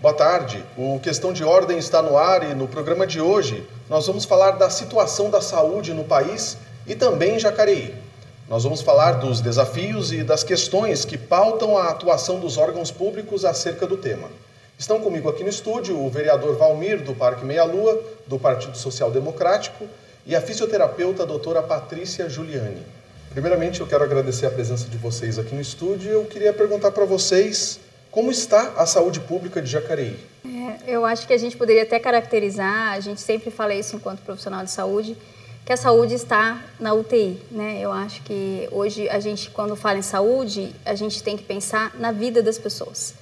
Boa tarde. O Questão de Ordem está no ar e no programa de hoje nós vamos falar da situação da saúde no país e também em Jacareí. Nós vamos falar dos desafios e das questões que pautam a atuação dos órgãos públicos acerca do tema. Estão comigo aqui no estúdio o vereador Valmir, do Parque Meia Lua, do Partido Social Democrático, e a fisioterapeuta a doutora Patrícia Giuliani. Primeiramente, eu quero agradecer a presença de vocês aqui no estúdio e eu queria perguntar para vocês como está a saúde pública de Jacareí. Eu acho que a gente poderia até caracterizar, a gente sempre fala isso enquanto profissional de saúde, que a saúde está na UTI, né? Eu acho que hoje a gente, quando fala em saúde, a gente tem que pensar na vida das pessoas.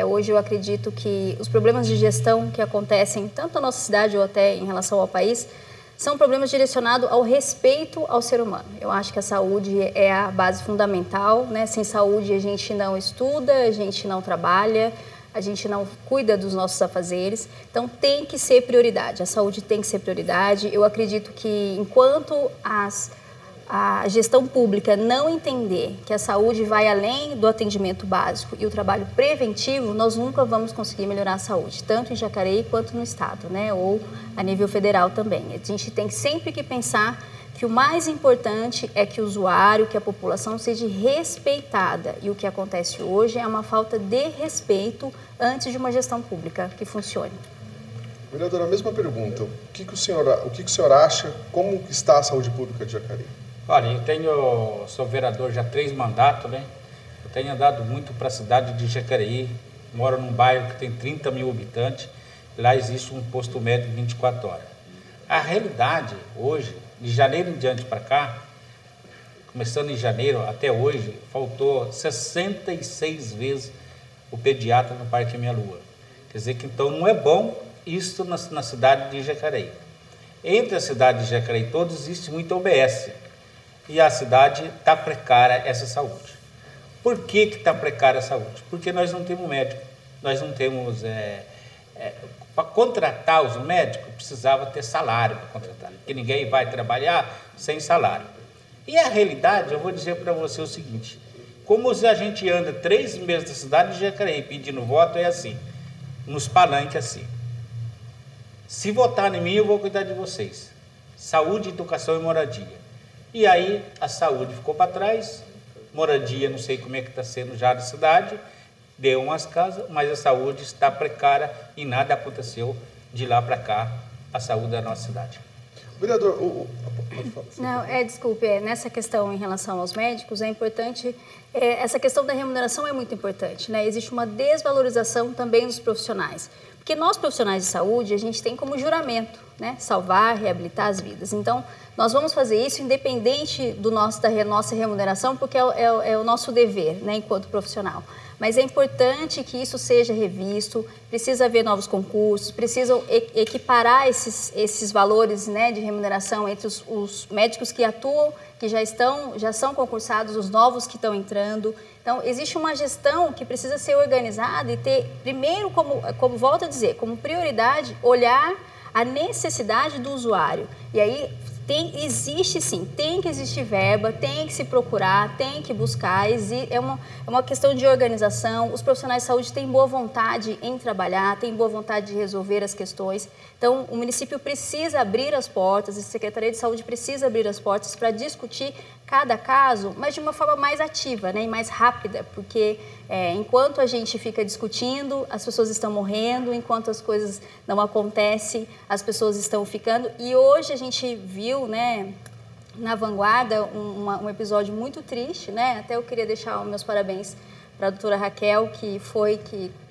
Hoje eu acredito que os problemas de gestão que acontecem tanto na nossa cidade ou até em relação ao país são problemas direcionados ao respeito ao ser humano. Eu acho que a saúde é a base fundamental, né? Sem saúde a gente não estuda, a gente não trabalha, a gente não cuida dos nossos afazeres. Então tem que ser prioridade, a saúde tem que ser prioridade. Eu acredito que enquanto a gestão pública não entender que a saúde vai além do atendimento básico e o trabalho preventivo, nós nunca vamos conseguir melhorar a saúde, tanto em Jacareí quanto no estado, né? Ou a nível federal também. A gente tem sempre que pensar que o mais importante é que o usuário, que a população seja respeitada. E o que acontece hoje é uma falta de respeito antes de uma gestão pública que funcione. Vereadora, a mesma pergunta. O que o senhor acha? Como está a saúde pública de Jacareí? Olha, sou vereador já há 3 mandatos, né? Eu tenho andado muito para a cidade de Jacareí, moro num bairro que tem 30 mil habitantes, lá existe um posto médico 24 horas. A realidade hoje, de janeiro em diante para cá, começando em janeiro até hoje, faltou 66 vezes o pediatra no Parque Meia Lua. Quer dizer que então não é bom isso na cidade de Jacareí. Entre a cidade de Jacareí todos existe muita OBS. E a cidade está precária essa saúde. Por que está precária a saúde? Porque nós não temos médico, nós não temos... para contratar os médicos, precisava ter salário para contratar, porque ninguém vai trabalhar sem salário. E a realidade, eu vou dizer para você o seguinte, como a gente anda 3 meses da cidade de Jacareí pedindo voto, é assim, nos palanques assim. Se votar em mim, eu vou cuidar de vocês. Saúde, educação e moradia. E aí a saúde ficou para trás, moradia não sei como é que está sendo já na cidade, deu umas casas, mas a saúde está precária e nada aconteceu de lá para cá, a saúde da nossa cidade. Vereador, desculpe, nessa questão em relação aos médicos, é importante, essa questão da remuneração é muito importante, né? Existe uma desvalorização também dos profissionais. Porque nós, profissionais de saúde, a gente tem como juramento, né? Salvar, reabilitar as vidas. Então, nós vamos fazer isso independente da nossa remuneração, porque é o nosso dever, né? Enquanto profissional. Mas é importante que isso seja revisto, precisa haver novos concursos, precisam equiparar esses valores, né, de remuneração entre os médicos que atuam, que já são concursados, os novos que estão entrando. Então, existe uma gestão que precisa ser organizada e ter, primeiro, como volto a dizer, como prioridade, olhar a necessidade do usuário. E aí, existe sim, tem que existir verba, tem que se procurar, tem que buscar, é uma questão de organização. Os profissionais de saúde têm boa vontade em trabalhar, têm boa vontade de resolver as questões. Então, o município precisa abrir as portas, a Secretaria de Saúde precisa abrir as portas para discutir cada caso, mas de uma forma mais ativa, né, e mais rápida, porque enquanto a gente fica discutindo, as pessoas estão morrendo, enquanto as coisas não acontecem, as pessoas estão ficando. E hoje a gente viu, né, na Vanguarda, um episódio muito triste, né? Até eu queria deixar os meus parabéns para a doutora Raquel, que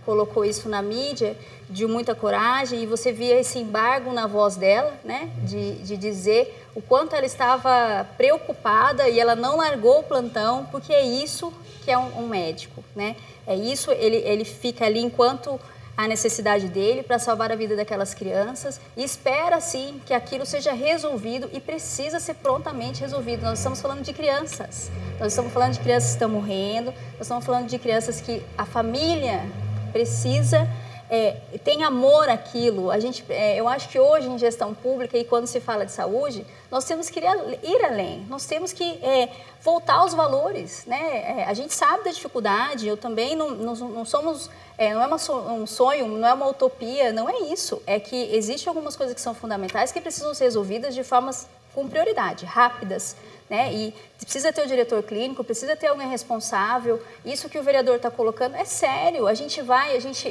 colocou isso na mídia, de muita coragem, e você via esse embargo na voz dela, né, de dizer o quanto ela estava preocupada e ela não largou o plantão, porque é isso que é um médico, né? É isso, ele fica ali enquanto a necessidade dele para salvar a vida daquelas crianças e espera, sim, que aquilo seja resolvido e precisa ser prontamente resolvido. Nós estamos falando de crianças, nós estamos falando de crianças que estão morrendo, nós estamos falando de crianças que a família precisa tem amor àquilo. Eu acho que hoje em gestão pública e quando se fala de saúde, nós temos que ir além, nós temos que voltar aos valores, né? A gente sabe da dificuldade, eu também não somos, não é um sonho, não é uma utopia, não é isso. É que existem algumas coisas que são fundamentais que precisam ser resolvidas de formas com prioridade, rápidas, né? E precisa ter o diretor clínico, precisa ter alguém responsável. Isso que o vereador está colocando é sério.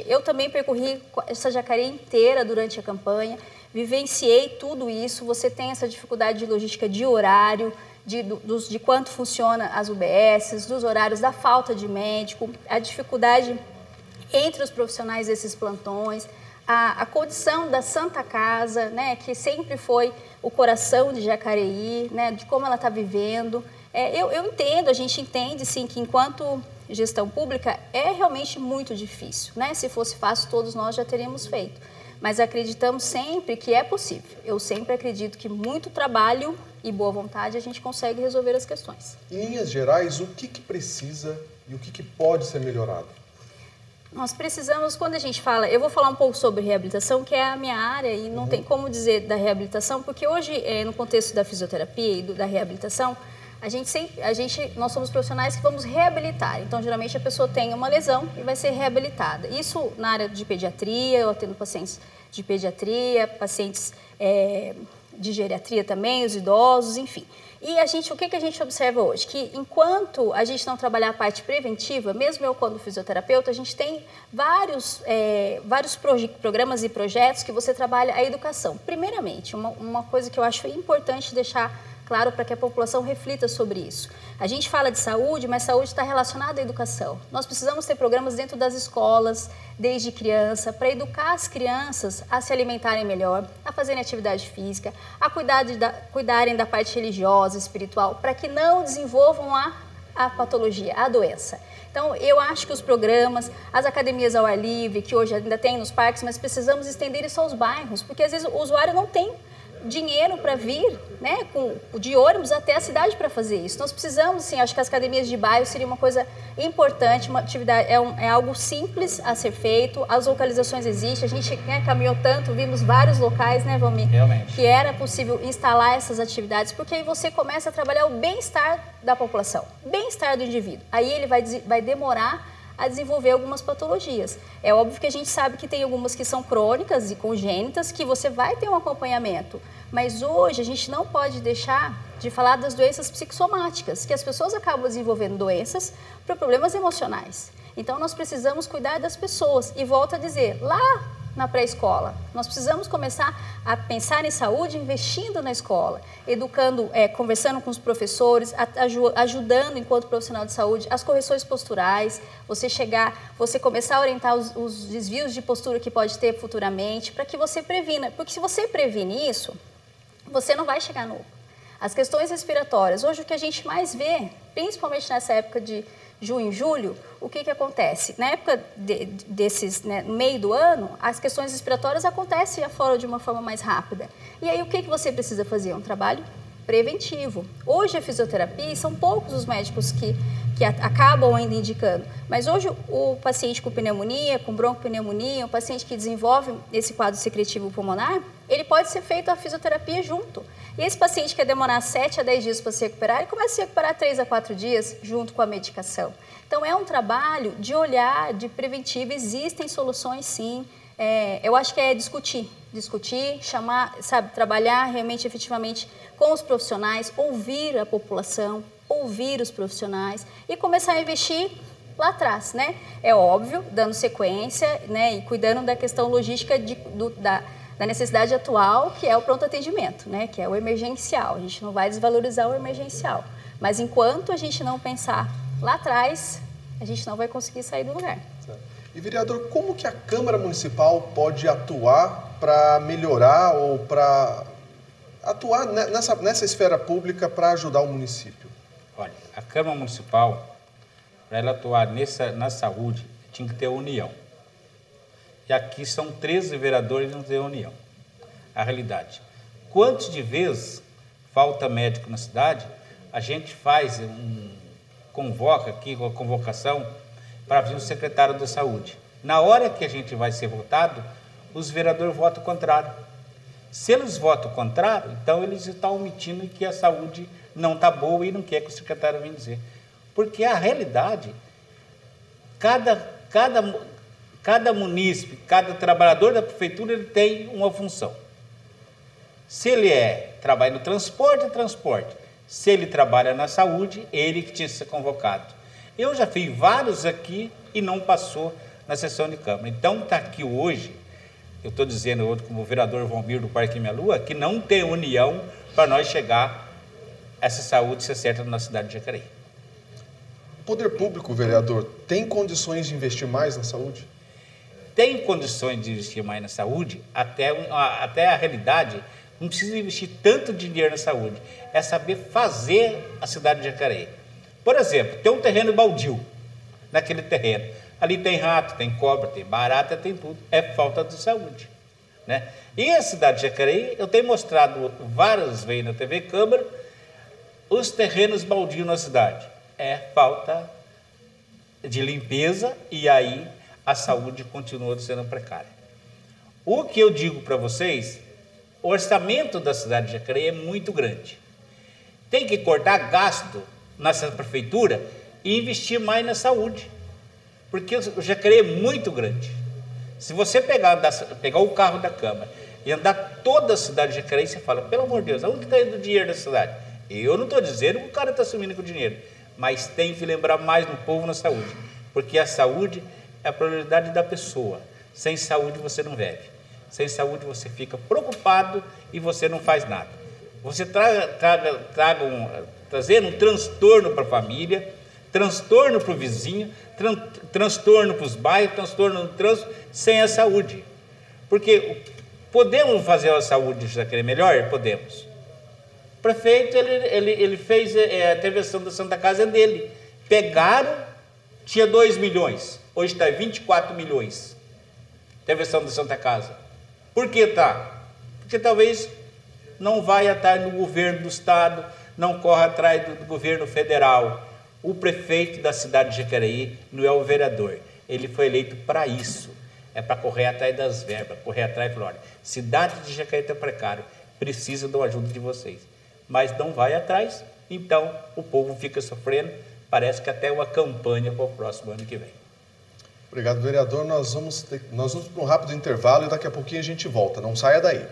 Eu também percorri essa Jacareí inteira durante a campanha, vivenciei tudo isso. Você tem essa dificuldade de logística de horário, de quanto funciona as UBSs, dos horários, da falta de médico, a dificuldade entre os profissionais desses plantões, a condição da Santa Casa, né, que sempre foi o coração de Jacareí, né, de como ela está vivendo. Eu entendo, a gente entende, sim, que enquanto gestão pública é realmente muito difícil, né? Se fosse fácil, todos nós já teríamos feito. Mas acreditamos sempre que é possível. Eu sempre acredito que muito trabalho e boa vontade a gente consegue resolver as questões. Em linhas gerais, o que precisa e o que pode ser melhorado? Nós precisamos, quando a gente fala, eu vou falar um pouco sobre reabilitação, que é a minha área, e não tem como dizer da reabilitação, porque hoje, no contexto da fisioterapia e da reabilitação, nós somos profissionais que vamos reabilitar. Então, geralmente, a pessoa tem uma lesão e vai ser reabilitada. Isso na área de pediatria, eu atendo pacientes de pediatria, pacientes de geriatria também, os idosos, enfim. E o que a gente observa hoje? Que enquanto a gente não trabalhar a parte preventiva, mesmo eu quando fisioterapeuta, a gente tem vários programas e projetos que você trabalha a educação. Primeiramente, uma coisa que eu acho importante deixar claro para que a população reflita sobre isso. A gente fala de saúde, mas saúde está relacionada à educação. Nós precisamos ter programas dentro das escolas, desde criança, para educar as crianças a se alimentarem melhor, a fazerem atividade física, a cuidarem da parte religiosa, espiritual, para que não desenvolvam a patologia, a doença. Então, eu acho que os programas, as academias ao ar livre, que hoje ainda tem nos parques, mas precisamos estender isso aos bairros, porque às vezes o usuário não tem dinheiro para vir, né, de ônibus até a cidade para fazer isso. Nós precisamos, sim, acho que as academias de bairro seria uma coisa importante, uma atividade, é algo simples a ser feito, as localizações existem, a gente caminhou tanto, vimos vários locais, né, Valmir? Realmente. Que era possível instalar essas atividades, porque aí você começa a trabalhar o bem-estar da população, bem-estar do indivíduo. Aí ele vai demorar a desenvolver algumas patologias. É óbvio que a gente sabe que tem algumas que são crônicas e congênitas, que você vai ter um acompanhamento, mas hoje a gente não pode deixar de falar das doenças psicossomáticas, que as pessoas acabam desenvolvendo doenças por problemas emocionais. Então nós precisamos cuidar das pessoas e volto a dizer, lá na pré-escola, nós precisamos começar a pensar em saúde investindo na escola, educando, conversando com os professores, ajudando enquanto profissional de saúde as correções posturais, você começar a orientar os desvios de postura que pode ter futuramente, para que você previna, porque se você previne isso, você não vai chegar no... As questões respiratórias, hoje o que a gente mais vê, principalmente nessa época de junho e julho, o que acontece? Na época no meio do ano, as questões respiratórias acontecem afora de uma forma mais rápida. E aí o que você precisa fazer? Um trabalho preventivo. Hoje a fisioterapia, são poucos os médicos que acabam ainda indicando, mas hoje o paciente com pneumonia, com broncopneumonia, o paciente que desenvolve esse quadro secretivo pulmonar, ele pode ser feito a fisioterapia junto. E esse paciente quer demorar 7 a 10 dias para se recuperar, ele começa a se recuperar 3 a 4 dias junto com a medicação. Então é um trabalho de olhar, de preventivo, existem soluções sim. Eu acho que é discutir, chamar, trabalhar realmente efetivamente com os profissionais, ouvir a população, ouvir os profissionais e começar a investir lá atrás, né? É óbvio, dando sequência, né, e cuidando da questão logística da necessidade atual, que é o pronto atendimento, né, que é o emergencial. A gente não vai desvalorizar o emergencial, mas enquanto a gente não pensar lá atrás, a gente não vai conseguir sair do lugar. E, vereador, como que a Câmara Municipal pode atuar para melhorar ou para atuar nessa esfera pública para ajudar o município? Olha, a Câmara Municipal, para ela atuar na saúde, tinha que ter união. E aqui são 13 vereadores e não tem união. A realidade. Quantas de vezes falta médico na cidade, a gente convoca aqui, com a convocação, para vir o secretário da Saúde. Na hora que a gente vai ser votado, os vereadores votam contrário. Se eles votam contrário, então eles estão omitindo que a saúde não está boa e não quer que o secretário venha dizer. Porque a realidade, cada munícipe, cada trabalhador da prefeitura, ele tem uma função. Se ele trabalha no transporte, é transporte. Se ele trabalha na saúde, ele que tinha que ser convocado. Eu já fiz vários aqui e não passou na sessão de Câmara. Então, está aqui hoje, eu estou dizendo hoje como vereador Valmir do Parque Minha Lua, que não tem união para nós chegar a essa saúde ser certa na cidade de Jacareí. O poder público, vereador, tem condições de investir mais na saúde? Tem condições de investir mais na saúde, até a realidade, não precisa investir tanto dinheiro na saúde, é saber fazer a cidade de Jacareí. Por exemplo, tem um terreno baldio, naquele terreno, ali tem rato, tem cobra, tem barata, tem tudo, é falta de saúde, né? E a cidade de Jacareí, eu tenho mostrado várias vezes na TV Câmara, os terrenos baldios na cidade, é falta de limpeza e aí a saúde continua sendo precária. O que eu digo para vocês, o orçamento da cidade de Jacareí é muito grande. Tem que cortar gasto nessa prefeitura e investir mais na saúde, porque o Jacareí é muito grande. Se você pegar o carro da Câmara e andar toda a cidade de Jacareí, você fala, pelo amor de Deus, aonde está indo o dinheiro da cidade? Eu não estou dizendo que o cara está sumindo com o dinheiro, mas tem que lembrar mais no povo na saúde, porque a saúde é a prioridade da pessoa. Sem saúde você não vive. Sem saúde você fica preocupado e você não faz nada. Você trazendo um transtorno para a família, transtorno para o vizinho, transtorno para os bairros, transtorno no trânsito, sem a saúde. Porque podemos fazer a saúde de Jacareí melhor? Podemos. O prefeito, ele fez a intervenção da Santa Casa dele. Pegaram, tinha 2 milhões, hoje está 24 milhões. Intervenção da Santa Casa. Por que tá? Porque talvez não vai atrás do governo do estado, não corre atrás do governo federal. O prefeito da cidade de Jacareí não é o vereador. Ele foi eleito para isso. É para correr atrás das verbas, correr atrás e falar, olha, cidade de Jacareí está precário, precisa da ajuda de vocês. Mas não vai atrás, então o povo fica sofrendo, parece que até uma campanha para o próximo ano que vem. Obrigado, vereador. Nós vamos para um rápido intervalo e daqui a pouquinho a gente volta. Não saia daí.